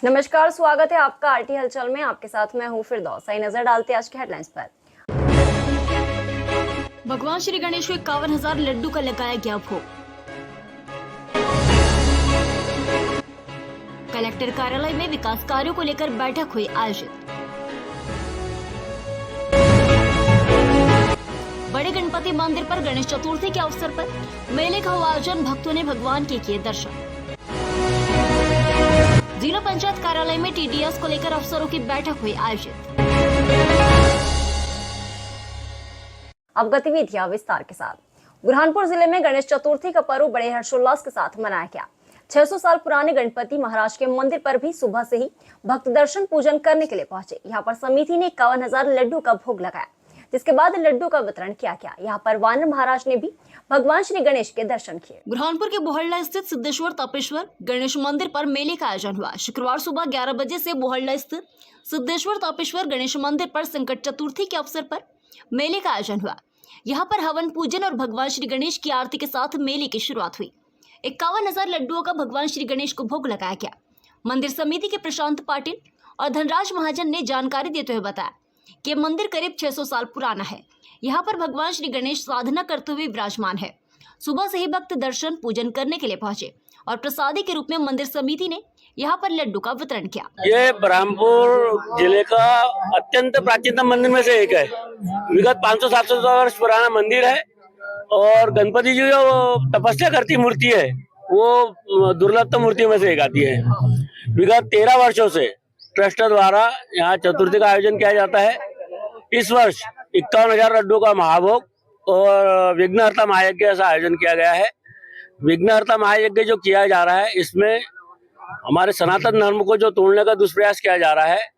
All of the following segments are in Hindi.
नमस्कार, स्वागत है आपका आरटी हलचल में। आपके साथ मैं हूं फिरदौस। आई नजर डालते हैं आज के हेडलाइंस पर। भगवान श्री गणेश को 51,000 लड्डू का लगाया गया भोग। कलेक्टर कार्यालय में विकास कार्यों को लेकर बैठक हुई आयोजित। बड़े गणपति मंदिर पर गणेश चतुर्थी के अवसर पर मेले का हुआ आयोजन। भक्तों ने भगवान के किए दर्शन। जिला पंचायत कार्यालय में टीडीएस को लेकर अफसरों की बैठक हुई आयोजित। अब गतिविधियां विस्तार के साथ। बुरहानपुर जिले में गणेश चतुर्थी का पर्व बड़े हर्षोल्लास के साथ मनाया गया। 600 साल पुराने गणपति महाराज के मंदिर पर भी सुबह से ही भक्त दर्शन पूजन करने के लिए पहुंचे। यहाँ पर समिति ने 51,000 लड्डू का भोग लगाया, जिसके बाद लड्डू का वितरण किया गया। यहाँ पर वानर महाराज ने भी भगवान श्री गणेश के दर्शन किए। बुरहानपुर के बोहल्ला स्थित सिद्धेश्वर तापेश्वर गणेश मंदिर पर मेले का आयोजन हुआ। शुक्रवार सुबह 11 बजे से बोहल्ला स्थित सिद्धेश्वर तापेश्वर गणेश मंदिर पर संकट चतुर्थी के अवसर पर मेले का आयोजन हुआ। यहाँ पर हवन पूजन और भगवान श्री गणेश की आरती के साथ मेले की शुरुआत हुई। 51,000 लड्डुओं का भगवान श्री गणेश को भोग लगाया गया। मंदिर समिति के प्रशांत पाटिल और धनराज महाजन ने जानकारी देते हुए बताया कि मंदिर करीब 600 साल पुराना है। यहाँ पर भगवान श्री गणेश साधना करते हुए विराजमान है। सुबह से ही भक्त दर्शन पूजन करने के लिए पहुंचे और प्रसादी के रूप में मंदिर समिति ने यहाँ पर लड्डू का वितरण किया। ये बुरहानपुर जिले का अत्यंत प्राचीनतम मंदिर में से एक है। विगत 500-700 वर्ष पुराना मंदिर है और गणपति जी जो तपस्या करती मूर्ति है वो दुर्लभतम मूर्ति में से एक आती है। विगत 13 वर्षों से ट्रस्ट द्वारा यहाँ चतुर्थी का आयोजन किया जाता है। इस वर्ष 51,000 लड्डू का महाभोग और विघ्नहर्ता महायज्ञ का आयोजन किया गया है। विघ्नहर्ता महायज्ञ जो किया जा रहा है, इसमें हमारे सनातन धर्म को जो तोड़ने का दुष्प्रयास किया जा रहा है,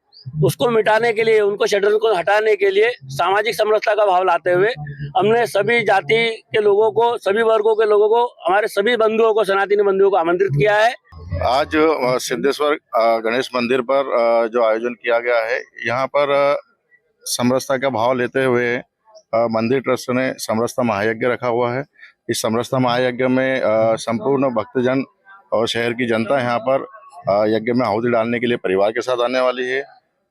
उसको मिटाने के लिए, उनको षड्यंत्र को हटाने के लिए सामाजिक समरसता का भाव लाते हुए हमने सभी जाति के लोगों को, सभी वर्गों के लोगों को, हमारे सभी बंधुओं को, सनातनी बंधुओं को आमंत्रित किया है। आज सिद्धेश्वर गणेश मंदिर पर जो आयोजन किया गया है, यहाँ पर समरसता का भाव लेते हुए मंदिर ट्रस्ट ने समरसता महायज्ञ रखा हुआ है। इस समरसता महायज्ञ में संपूर्ण भक्तजन और शहर की जनता यहाँ पर यज्ञ में आहुति डालने के लिए परिवार के साथ आने वाली है।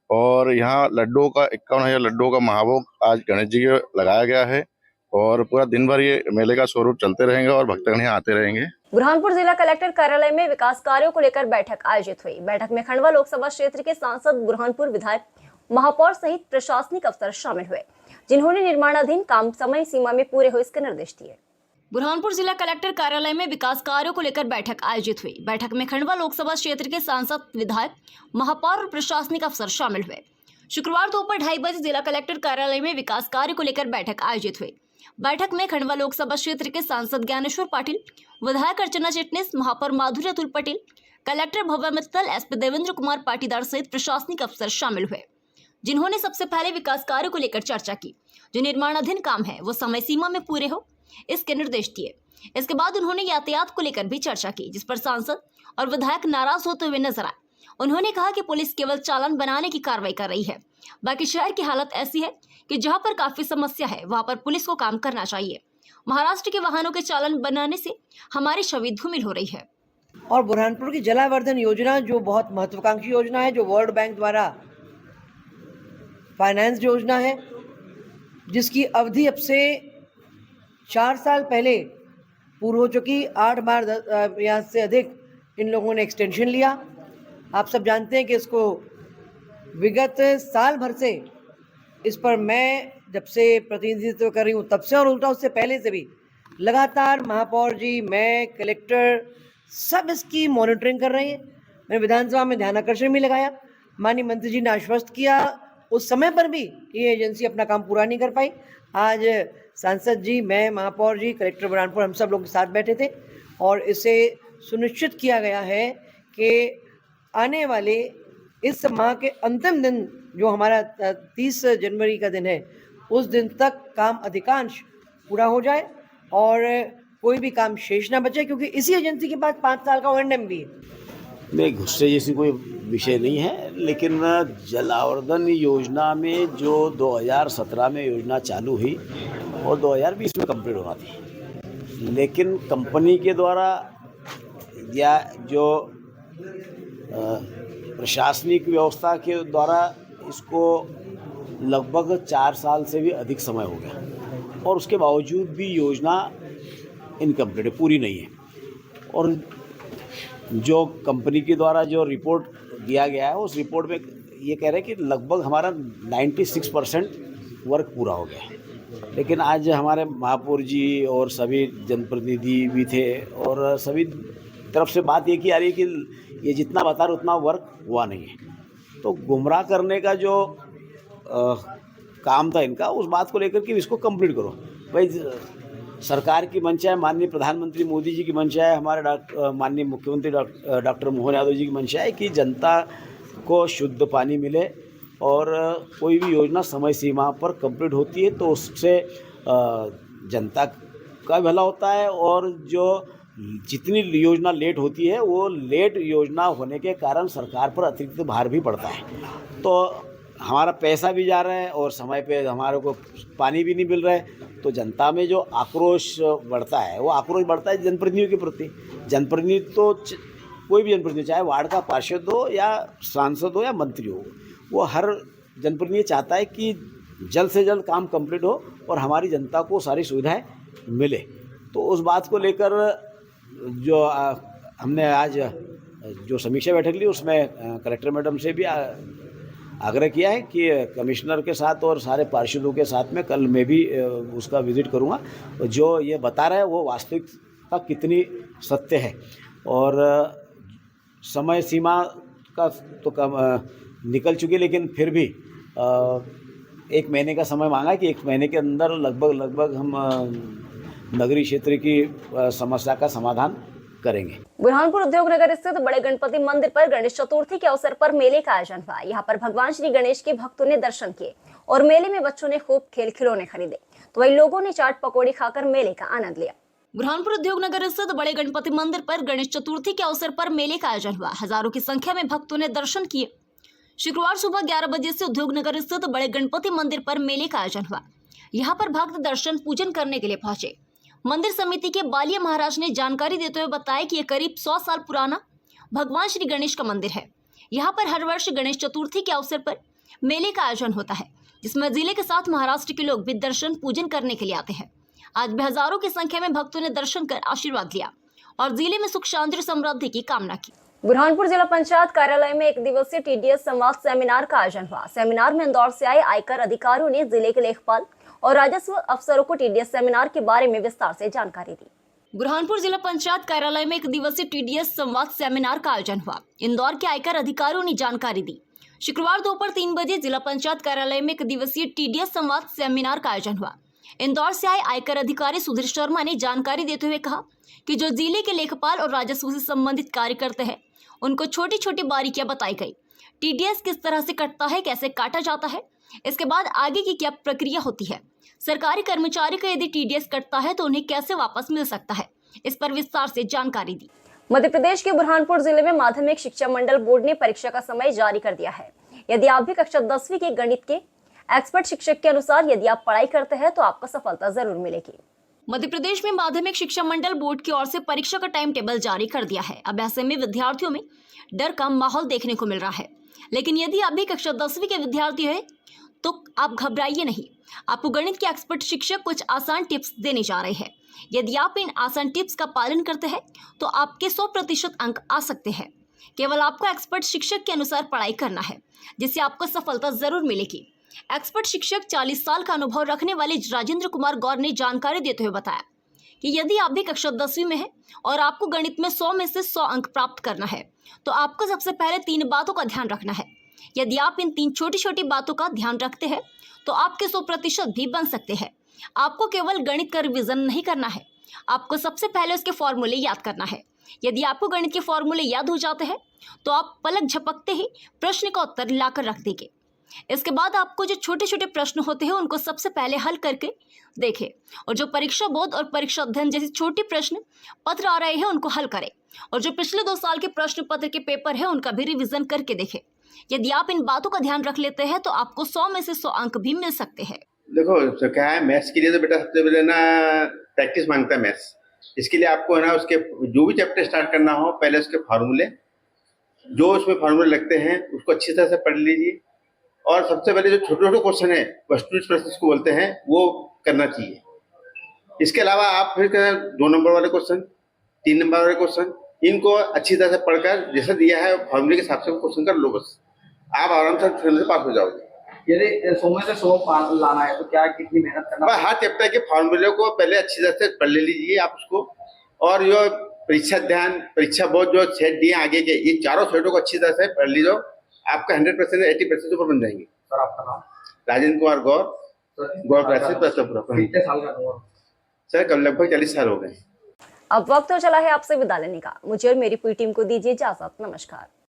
और यहाँ लड्डुओं का 51,000 लड्डुओं का महाभोग आज गणेश जी को लगाया गया है और पूरा दिन भर ये मेले का स्वरूप चलते रहेंगे और भक्तगण यहाँ आते रहेंगे। बुरहानपुर जिला कलेक्टर कार्यालय में विकास कार्यों को लेकर बैठक आयोजित हुई। बैठक में खंडवा लोकसभा क्षेत्र के सांसद, बुरहानपुर विधायक, महापौर सहित प्रशासनिक अफसर शामिल हुए, जिन्होंने निर्माणाधीन काम समय सीमा में पूरे हो इसके निर्देश दिए। बुरहानपुर जिला कलेक्टर कार्यालय में विकास कार्यों को लेकर बैठक आयोजित हुई। बैठक में खंडवा लोकसभा क्षेत्र के सांसद, विधायक, महापौर और प्रशासनिक अफसर शामिल हुए। शुक्रवार दोपहर 2:30 बजे जिला कलेक्टर कार्यालय में विकास कार्य को लेकर बैठक आयोजित हुई। बैठक में खंडवा लोकसभा क्षेत्र के सांसद ज्ञानेश्वर पाटिल, विधायक अर्चना चिटनिस, महापौर माधुरी अतुल पटेल, कलेक्टर भव्य मित्तल, एसपी देवेंद्र कुमार पाटीदार सहित प्रशासनिक अफसर शामिल हुए, जिन्होंने सबसे पहले विकास कार्य को लेकर चर्चा की। जो निर्माणाधीन काम है वो समय सीमा में पूरे हो इसके निर्देश दिए। इसके बाद उन्होंने यातायात को लेकर भी चर्चा की, जिस पर सांसद और विधायक नाराज होते हुए नजर आए। उन्होंने कहा कि पुलिस केवल चालान बनाने की कार्रवाई कर रही है, बाकी शहर की हालत ऐसी है कि जहां पर काफी समस्या है वहां पर पुलिस को काम करना चाहिए। महाराष्ट्र के वाहनों के चालान बनाने से हमारी छवि धूमिल हो रही है। और बुरहानपुर की जलावर्धन योजना जो बहुत महत्वाकांक्षी योजना है, जो वर्ल्ड बैंक द्वारा फाइनेंस योजना है, जिसकी अवधि अब से 4 साल पहले पूर्ण हो चुकी। 8 बार या से अधिक इन लोगों ने एक्सटेंशन लिया। आप सब जानते हैं कि इसको विगत साल भर से इस पर मैं जब से प्रतिनिधित्व कर रही हूँ तब से, और उल्टा उससे पहले से भी लगातार महापौर जी, मैं, कलेक्टर सब इसकी मॉनिटरिंग कर रहे हैं। मैंने विधानसभा में ध्यानाकर्षण भी लगाया। माननीय मंत्री जी ने आश्वस्त किया उस समय पर भी ये एजेंसी अपना काम पूरा नहीं कर पाई। आज सांसद जी, मैं, महापौर जी, कलेक्टर बुरहानपुर, हम सब लोग के साथ बैठे थे और इसे सुनिश्चित किया गया है कि आने वाले इस माह के अंतिम दिन, जो हमारा 30 जनवरी का दिन है, उस दिन तक काम अधिकांश पूरा हो जाए और कोई भी काम शेष ना बचे, क्योंकि इसी एजेंसी के पास 5 साल का O&M भी है। में गुस्से जैसी कोई विषय नहीं है, लेकिन जलावर्धन योजना में जो 2017 में योजना चालू हुई और 2020 में कंप्लीट होना थी, लेकिन कंपनी के द्वारा या जो प्रशासनिक व्यवस्था के द्वारा इसको लगभग 4 साल से भी अधिक समय हो गया और उसके बावजूद भी योजना इनकम्प्लीट है, पूरी नहीं है। और जो कंपनी के द्वारा जो रिपोर्ट दिया गया है उस रिपोर्ट में ये कह रहे हैं कि लगभग हमारा 96% वर्क पूरा हो गया है। लेकिन आज हमारे महापौर जी और सभी जनप्रतिनिधि भी थे और सभी तरफ से बात ये की आ रही है कि ये जितना बता रहे उतना वर्क हुआ नहीं है। तो गुमराह करने का जो काम था इनका, उस बात को लेकर के इसको कंप्लीट करो। भाई सरकार की मंशा है, माननीय प्रधानमंत्री मोदी जी की मंशा है, हमारे माननीय मुख्यमंत्री डॉक्टर मोहन यादव जी की मंशा है कि जनता को शुद्ध पानी मिले और कोई भी योजना समय सीमा पर कंप्लीट होती है तो उससे जनता का भला होता है। और जो जितनी योजना लेट होती है वो लेट योजना होने के कारण सरकार पर अतिरिक्त भार भी पड़ता है। तो हमारा पैसा भी जा रहा है और समय पे हमारे को पानी भी नहीं मिल रहा है। तो जनता में जो आक्रोश बढ़ता है वो आक्रोश बढ़ता है जनप्रतिनिधियों के प्रति। जनप्रतिनिधि तो कोई भी जनप्रतिनिधि, चाहे वार्ड का पार्षद हो या सांसद हो या मंत्री हो, वो हर जनप्रतिनिधि चाहता है कि जल्द से जल्द काम कंप्लीट हो और हमारी जनता को सारी सुविधाएं मिले। तो उस बात को लेकर जो हमने आज जो समीक्षा बैठक ली उसमें कलेक्टर मैडम से भी आग्रह किया है कि कमिश्नर के साथ और सारे पार्षदों के साथ में कल मैं भी उसका विजिट करूंगा। जो ये बता रहा है वो वास्तविकता कितनी सत्य है। और समय सीमा का तो कम निकल चुकी है, लेकिन फिर भी 1 महीने का समय मांगा है कि 1 महीने के अंदर लगभग हम नगरीय क्षेत्र की समस्या का समाधान करेंगे। बुरहानपुर उद्योग नगर स्थित बड़े गणपति मंदिर पर गणेश चतुर्थी के अवसर पर मेले का आयोजन हुआ। यहाँ पर भगवान श्री गणेश के भक्तों ने दर्शन किए और मेले में बच्चों ने खूब खेल खिलौने खरीदे, तो वही लोगों ने चाट पकौड़ी खाकर मेले का आनंद लिया। बुरहानपुर उद्योग नगर स्थित बड़े गणपति मंदिर पर गणेश चतुर्थी के अवसर पर मेले का आयोजन हुआ। हजारों की संख्या में भक्तों ने दर्शन किए। शुक्रवार सुबह 11 बजे से उद्योग नगर स्थित बड़े गणपति मंदिर पर मेले का आयोजन हुआ। यहाँ पर भक्त दर्शन पूजन करने के लिए पहुंचे। मंदिर समिति के बालिया महाराज ने जानकारी देते हुए बताया कि यह करीब 100 साल पुराना भगवान श्री गणेश का मंदिर है। यहाँ पर हर वर्ष गणेश चतुर्थी के अवसर पर मेले का आयोजन होता है, जिसमें जिले के साथ महाराष्ट्र के लोग भी दर्शन पूजन करने के लिए आते हैं। आज भी हजारों की संख्या में भक्तों ने दर्शन कर आशीर्वाद लिया और जिले में सुख शांति और समृद्धि की कामना की। बुरहानपुर जिला पंचायत कार्यालय में 1 दिवसीय TDS संवाद सेमिनार का आयोजन हुआ। सेमिनार में इंदौर से आए आयकर अधिकारियों ने जिले के लेखपाल और राजस्व अफसरों को TDS सेमिनार के बारे में विस्तार से जानकारी दी। बुरहानपुर जिला पंचायत कार्यालय में 1 दिवसीय TDS संवाद सेमिनार का आयोजन हुआ। इंदौर के आयकर अधिकारियों ने जानकारी दी। शुक्रवार दोपहर 3 बजे जिला पंचायत कार्यालय में 1 दिवसीय TDS संवाद सेमिनार का आयोजन हुआ। इंदौर से आए आयकर अधिकारी सुधीर शर्मा ने जानकारी देते हुए कहा कि जो जिले के लेखपाल और राजस्व से संबंधित कार्य करते हैं उनको छोटी छोटी बारीकियां बताई गई। TDS किस तरह से कटता है, कैसे काटा जाता है, इसके बाद आगे की क्या प्रक्रिया होती है, सरकारी कर्मचारी का यदि TDS कटता है तो उन्हें कैसे वापस मिल सकता है, इस पर विस्तार से जानकारी दी। मध्य प्रदेश के बुरहानपुर जिले में माध्यमिक शिक्षा मंडल बोर्ड ने परीक्षा का समय जारी कर दिया है। यदि आप भी कक्षा 10वीं के गणित के एक्सपर्ट शिक्षक के अनुसार यदि आप पढ़ाई करते हैं तो आपको सफलता जरूर मिलेगी। मध्य प्रदेश में माध्यमिक शिक्षा मंडल बोर्ड की ओर से परीक्षा का टाइम टेबल जारी कर दिया है। अब ऐसे में विद्यार्थियों में डर का माहौल देखने को मिल रहा है, लेकिन यदि आप भी कक्षा 10वीं के विद्यार्थी हैं तो आप घबराइए नहीं। आपको गणित के एक्सपर्ट शिक्षक कुछ आसान टिप्स देने जा रहे हैं। यदि आप इन आसान टिप्स का पालन करते हैं तो आपके 100% अंक आ सकते हैं। केवल आपको एक्सपर्ट शिक्षक के अनुसार पढ़ाई करना है, जिससे आपको सफलता जरूर मिलेगी। एक्सपर्ट शिक्षक 40 साल का अनुभव रखने वाले राजेंद्र कुमार गौर ने जानकारी देते हुए बताया कि यदि आप भी कक्षा 10वीं में हैं और आपको गणित में 100 में से 100 अंक प्राप्त करना है तो आपको सबसे पहले 3 बातों का ध्यान रखना है। यदि आप इन 3 छोटी छोटी बातों का ध्यान रखते हैं तो आपके 100% भी बन सकते हैं। आपको केवल गणित का रिवीजन नहीं करना है, आपको सबसे पहले उसके फॉर्मूले याद करना है। यदि आपको गणित के फॉर्मूले याद हो जाते हैं तो आप पलक झपकते ही प्रश्न का उत्तर लाकर रख देंगे। इसके बाद आपको जो छोटे छोटे प्रश्न होते हैं उनको सबसे पहले हल करके देखें और जो परीक्षा बोध और परीक्षा अध्ययन जैसे छोटे प्रश्न पत्र आ रहे हैं उनको हल करें और जो पिछले 2 साल के प्रश्न पत्र के पेपर है उनका भी रिवीजन करके देखें। यदि आप इन बातों का ध्यान रख लेते हैं तो आपको 100 में से 100 अंक भी मिल सकते हैं। देखो तो क्या है, मैथ्स के लिए तो बेटा सबसे पहले ना प्रैक्टिस मांगता है मैथ्स। इसके लिए आपको है ना उसके जो भी चैप्टर स्टार्ट करना हो पहले उसके फार्मूले जो उसमें फॉर्मूले लगते हैं उसको अच्छी तरह से पढ़ लीजिए, और सबसे पहले जो छोटे छोटे क्वेश्चन है वस्तुनिष्ठ प्रश्न को बोलते हैं वो करना चाहिए। इसके अलावा आप फिर 2 नंबर वाले क्वेश्चन, 3 नंबर वाले क्वेश्चन, इनको अच्छी तरह से पढ़कर जैसा दिया है फॉर्मूले के हिसाब से क्वेश्चन कर लो, बस आप आराम से पास हो जाओगे। यदि 100 में से 100 लाना है तो क्या कितनी मेहनत करना बस हर चैप्टर के फॉर्मूले को पहले अच्छी तरह से पढ़ ले लीजिए आप उसको, और जो परीक्षा ध्यान, परीक्षा बोर्ड जो सेट दिए आगे के, ये चारों सेटों को अच्छी तरह से पढ़ लीजिए, आपका 100% 80% ऊपर बन जाएंगे। सर आपका नाम? राजेंद्र कुमार गौर, गौर प्रतापपुरा। कितने साल का हुआ? सर कल लगभग 40 साल हो गए। अब वक्त तो चला है आपसे विदा लेने का। मुझे और मेरी पूरी टीम को दीजिए इजाजत। नमस्कार।